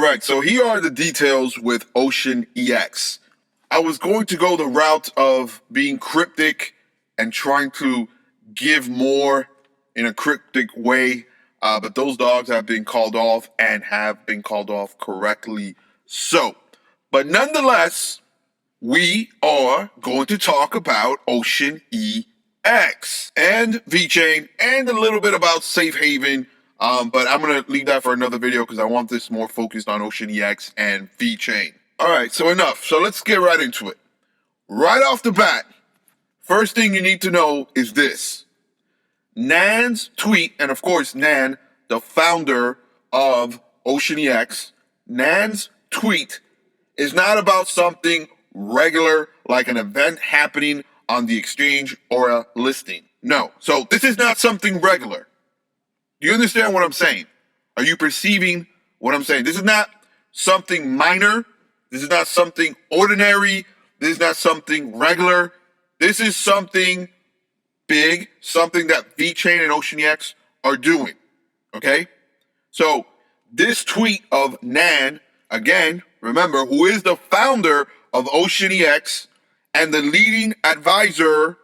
right, so here are the details with OceanEX. I was going to go the route of being cryptic and trying to give more in a cryptic way, but those dogs have been called off and have been called off correctly so. But nonetheless, we are going to talk about OceanEX and Vechain and a little bit about Safe Haven. But I'm going to leave that for another video because I want this more focused on OceanEX and Vechain. All right, so enough. So let's get right into it. Right off the bat, first thing you need to know is this. Nan's tweet, and of course, Nan, the founder of OceanEX, Nan's tweet is not about something regular like an event happening on the exchange or a listing. No. So this is not something regular. Do you understand what I'm saying? Are you perceiving what I'm saying? This is not something minor. This is not something ordinary. This is not something regular. This is something big, something that Vechain and OceanEX are doing. Okay? So this tweet of Nan, again, remember, who is the founder of OceanEX and the leading advisor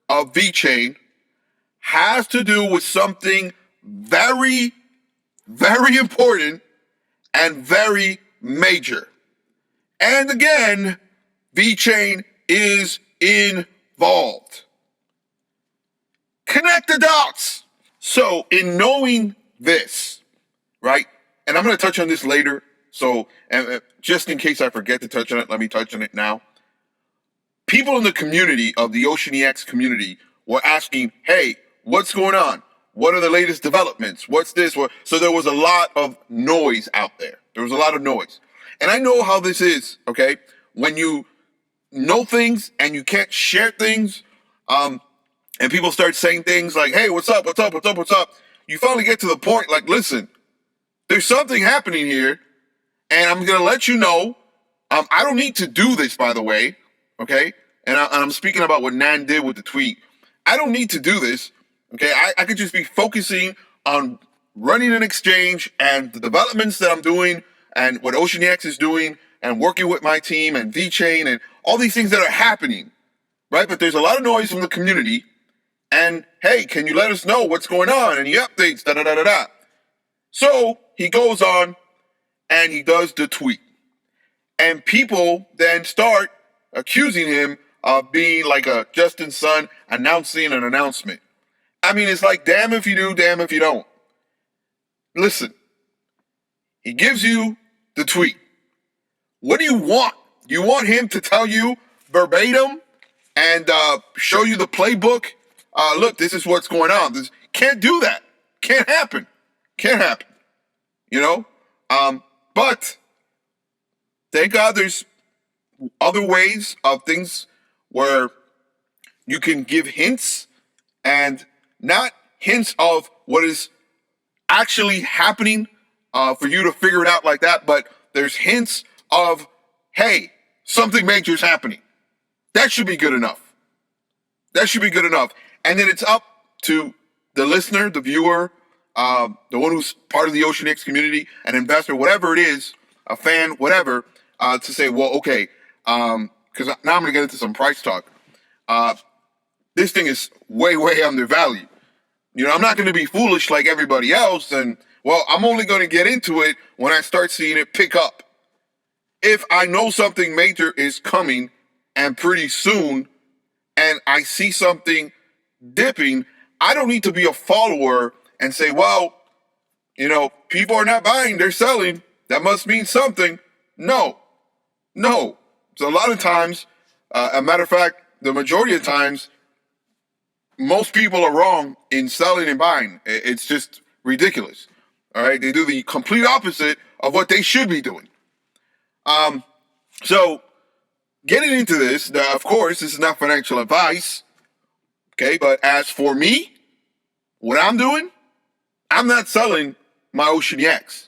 of Vechain, has to do with something very, very important and very major. And again, Vechain is involved. Connect the dots. So in knowing this, right, and I'm going to touch on this later, so just in case I forget to touch on it, let me touch on it now. People in the community of the OceanEX community were asking, hey, what's going on? What are the latest developments? What's this? So there was a lot of noise out there. There was a lot of noise. And I know how this is, okay? When you know things and you can't share things, and people start saying things like, hey, what's up, what's up, what's up, what's up? You finally get to the point like, listen, there's something happening here, and I'm going to let you know. I don't need to do this, by the way, okay? And I'm speaking about what Nan did with the tweet. I don't need to do this, okay? I could just be focusing on running an exchange and the developments that I'm doing and what OceanEX is doing and working with my team and Vechain and all these things that are happening, right? But there's a lot of noise from the community. And, hey, can you let us know what's going on? Any updates, da-da-da-da-da. So he goes on and he does the tweet. And people then start accusing him of being like a Justin's son announcing an announcement. I mean, it's like, damn if you do, damn if you don't. Listen, he gives you the tweet. What do you want? You want him to tell you verbatim and show you the playbook? Look, this is what's going on. Can't do that. Can't happen. Can't happen. You know? But thank God there's other ways of things where you can give hints, and not hints of what is actually happening for you to figure it out like that, but there's hints of, hey, something major is happening. That should be good enough. That should be good enough. And then it's up to the listener, the viewer, the one who's part of the OceanEX community, an investor, whatever it is, a fan, whatever, to say, well, okay, because now I'm going to get into some price talk. This thing is way, way undervalued. You know, I'm not going to be foolish like everybody else. And, well, I'm only going to get into it when I start seeing it pick up. If I know something major is coming and pretty soon, and I see something dipping, I don't need to be a follower and say, well, you know, people are not buying, they're selling. That must mean something. No. So a lot of times, a matter of fact, the majority of times, most people are wrong in selling and buying. It's just ridiculous. All right. They do the complete opposite of what they should be doing. So getting into this, now, of course, this is not financial advice. Okay. But as for me, what I'm doing, I'm not selling my OceanEX.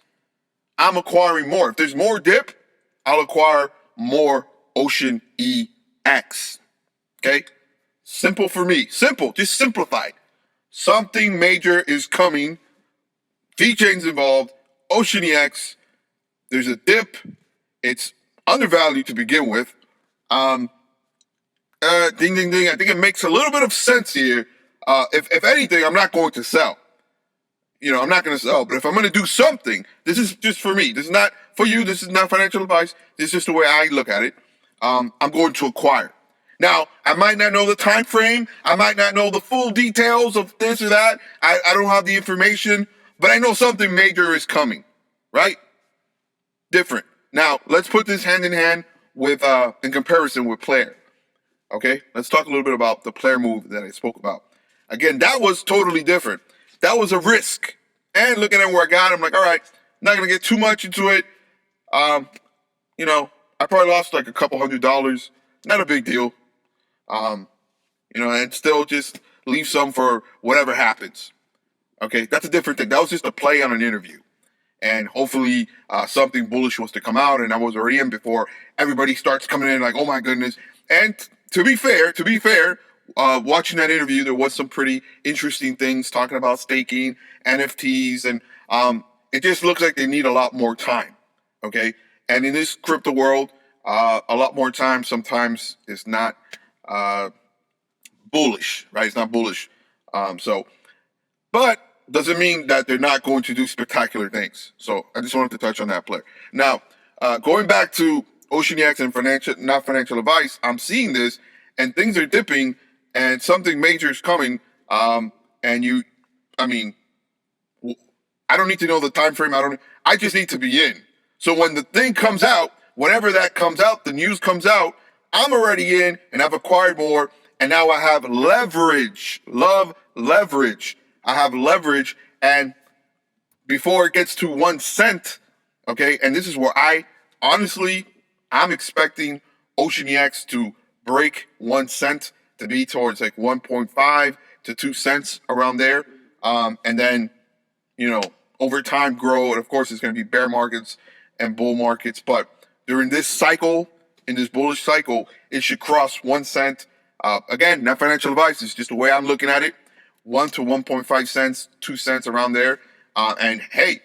I'm acquiring more. If there's more dip, I'll acquire more OceanEX. Okay? Simple for me. Simple. Just simplified. Something major is coming. Vechain's involved. OceanEX. There's a dip. It's undervalued to begin with. Ding, ding, ding. I think it makes a little bit of sense here. If anything, I'm not going to sell. I'm not going to sell. But if I'm going to do something, this is just for me. This is not for you. This is not financial advice. This is just the way I look at it. I'm going to acquire. Now, I might not know the time frame. I might not know the full details of this or that. I don't have the information, but I know something major is coming, right? Different. Now, let's put this hand in hand with, in comparison with player. Okay, let's talk a little bit about the player move that I spoke about. Again, that was totally different. That was a risk. And looking at where I got it, I'm like, all right, not going to get too much into it. I probably lost like a couple $100. Not a big deal. And still just leave some for whatever happens. Okay, that's a different thing. That was just a play on an interview. And hopefully something bullish was to come out, and I was already in before everybody starts coming in like, oh my goodness. And to be fair, watching that interview, there was some pretty interesting things talking about staking, NFTs, and it just looks like they need a lot more time. Okay, and in this crypto world, a lot more time sometimes is not bullish, right? It's not bullish. But doesn't mean that they're not going to do spectacular things. So I just wanted to touch on that player. Now, going back to OceanEX and not financial advice, I'm seeing this and things are dipping and something major is coming. I don't need to know the time frame. I just need to be in. So when the thing comes out, whenever that comes out, the news comes out, I'm already in and I've acquired more. And now I have leverage. Love leverage. I have leverage. And before it gets to 1 cent, okay, and this is where I'm expecting OceanEX to break 1 cent, to be towards like 1.5 to 2 cents around there. And then, over time grow. And of course, it's going to be bear markets and bull markets. But during this cycle, in this bullish cycle, it should cross 1 cent. Again, not financial advice. It's just the way I'm looking at it. 1 to 1.5 cents, 2 cents around there. And hey,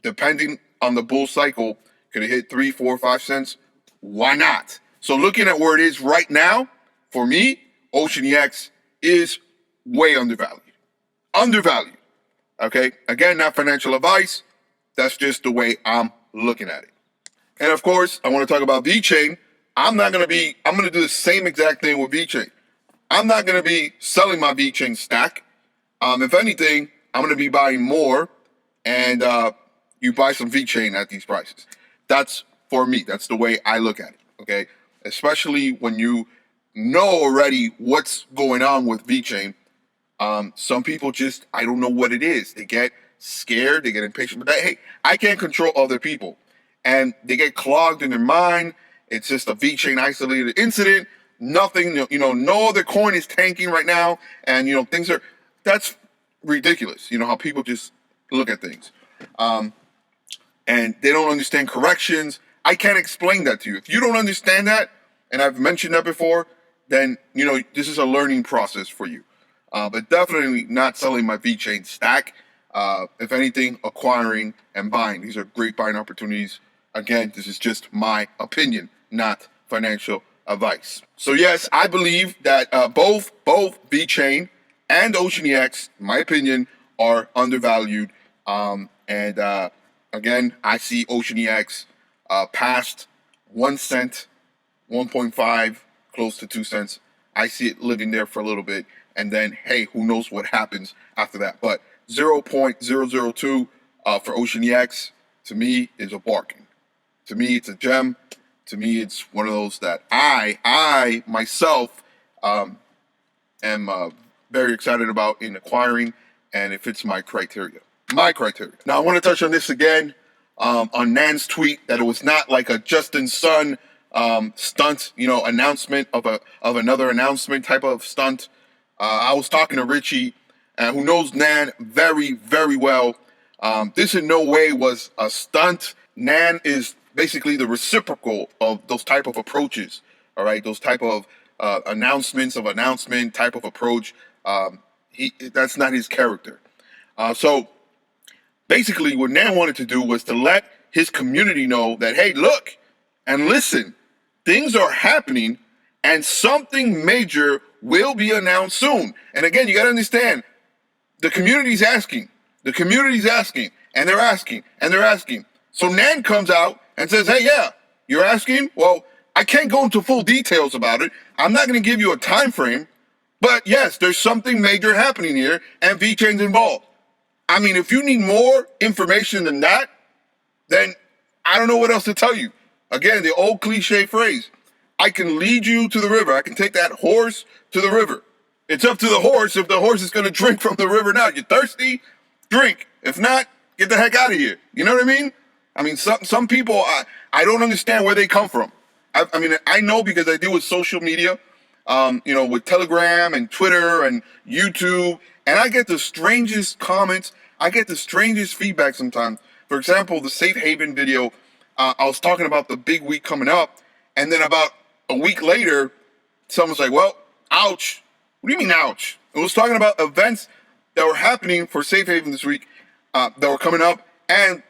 depending on the bull cycle, could it hit 3, 4, 5 cents? Why not? So looking at where it is right now, for me, OceanEX is way undervalued. Undervalued. Okay? Again, not financial advice. That's just the way I'm looking at it. And of course, I want to talk about Vechain. I'm going to do the same exact thing with Vechain. I'm not going to be selling my Vechain stack. If anything, I'm going to be buying more, and you buy some Vechain at these prices. That's for me. That's the way I look at it. Okay, especially when you know already what's going on with Vechain. Some people I don't know what it is. They get scared. They get impatient. But hey, I can't control other people, and they get clogged in their mind. It's just a Vechain isolated incident. Nothing, no other coin is tanking right now. And, that's ridiculous. How people just look at things. And they don't understand corrections. I can't explain that to you. If you don't understand that, and I've mentioned that before, then, this is a learning process for you. But definitely not selling my Vechain stack. If anything, acquiring and buying. These are great buying opportunities. Again, this is just my opinion, not financial advice. So yes, I believe that both Vechain and OceanEX, in my opinion, are undervalued. Again, I see OceanEX past 1 cent, 1.5, close to 2 cents. I see it living there for a little bit, and then hey, who knows what happens after that? But 0.002 for OceanEX to me is a bargain. To me, it's a gem. To me, it's one of those that I myself am very excited about in acquiring, and it fits my criteria. Now, I want to touch on this again on Nan's tweet that it was not like a Justin Sun stunt, announcement of another announcement type of stunt. I was talking to Richie, who knows Nan very, very well. This in no way was a stunt. Nan is basically the reciprocal of those type of approaches. All right, those type of announcement type of approach. That's not his character. So basically, what Nan wanted to do was to let his community know that, hey, look and listen, things are happening and something major will be announced soon. And again, you got to understand, the community's asking, and they're asking, and they're asking. So Nan comes out and says, hey, yeah, you're asking? Well, I can't go into full details about it. I'm not going to give you a time frame, but yes, there's something major happening here, and Vechain's involved. I mean, if you need more information than that, then I don't know what else to tell you. Again, the old cliche phrase, I can lead you to the river. I can take that horse to the river. It's up to the horse if the horse is going to drink from the river or not. You're thirsty? Drink. If not, get the heck out of here. You know what I mean? I mean, some people, I don't understand where they come from. I mean, I know because I deal with social media, with Telegram and Twitter and YouTube, and I get the strangest comments. I get the strangest feedback sometimes. For example, the Safe Haven video, I was talking about the big week coming up, and then about a week later, someone's like, well, ouch. What do you mean, ouch? It was talking about events that were happening for Safe Haven this week that were coming up, and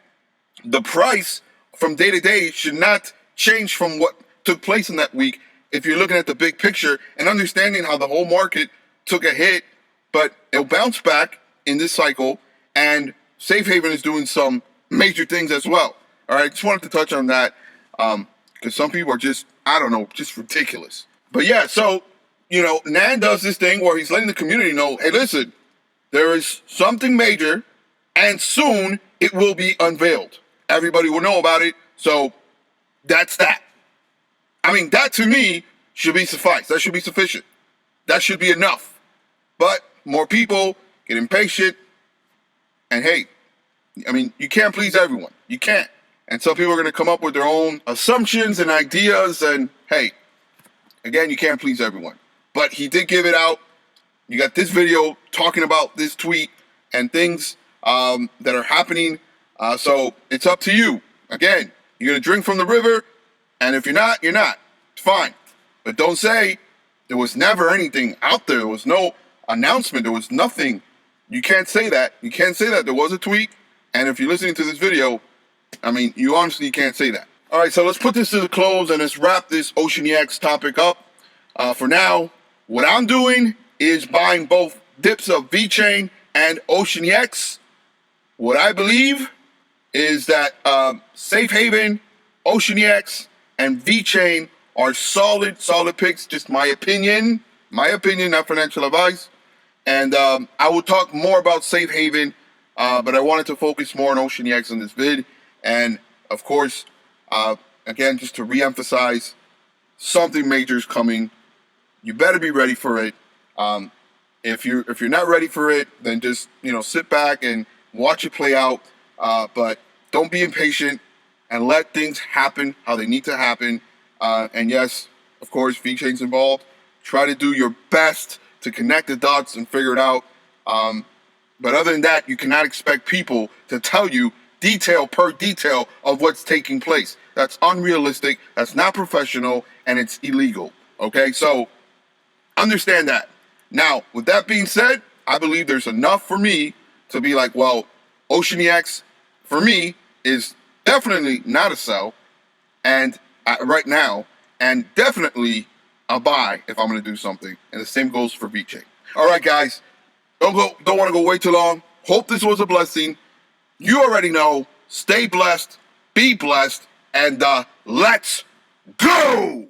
the price from day to day should not change from what took place in that week if you're looking at the big picture and understanding how the whole market took a hit, but it'll bounce back in this cycle, and Safe Haven is doing some major things as well. All right, just wanted to touch on that because some people are just, I don't know, just ridiculous. But yeah, so, Nan does this thing where he's letting the community know, hey, listen, there is something major, and soon it will be unveiled. Everybody will know about it, so that's that. I mean, that to me should be suffice. That should be sufficient. That should be enough. But more people get impatient, and hey, I mean, you can't please everyone. You can't. And some people are going to come up with their own assumptions and ideas, and hey, again, you can't please everyone. But he did give it out. You got this video talking about this tweet and things that are happening. So it's up to you. Again, you're going to drink from the river, and if you're not, you're not. It's fine. But don't say there was never anything out there. There was no announcement. There was nothing. You can't say that. You can't say that. There was a tweet, and if you're listening to this video, I mean, you honestly can't say that. All right, so let's put this to the close, and let's wrap this OceanEX topic up. For now, what I'm doing is buying both dips of Vechain and OceanEX. What I believe is that Safe Haven, OceanEX, and Vechain are solid picks. Just my opinion, not financial advice. And I will talk more about Safe Haven, but I wanted to focus more on OceanEX in this vid. And of course, again, just to reemphasize, something major is coming. You better be ready for it. If you're not ready for it, then just sit back and watch it play out. But don't be impatient and let things happen how they need to happen. And yes, of course, Vechain's involved. Try to do your best to connect the dots and figure it out. But other than that, you cannot expect people to tell you detail per detail of what's taking place. That's unrealistic, that's not professional, and it's illegal. Okay, so understand that. Now, with that being said, I believe there's enough for me to be like, well, OceanEX, for me, is definitely not a sell, and right now, and definitely a buy if I'm going to do something. And the same goes for Vechain. All right, guys, don't want to go way too long. Hope this was a blessing. You already know. Stay blessed, be blessed, and let's go!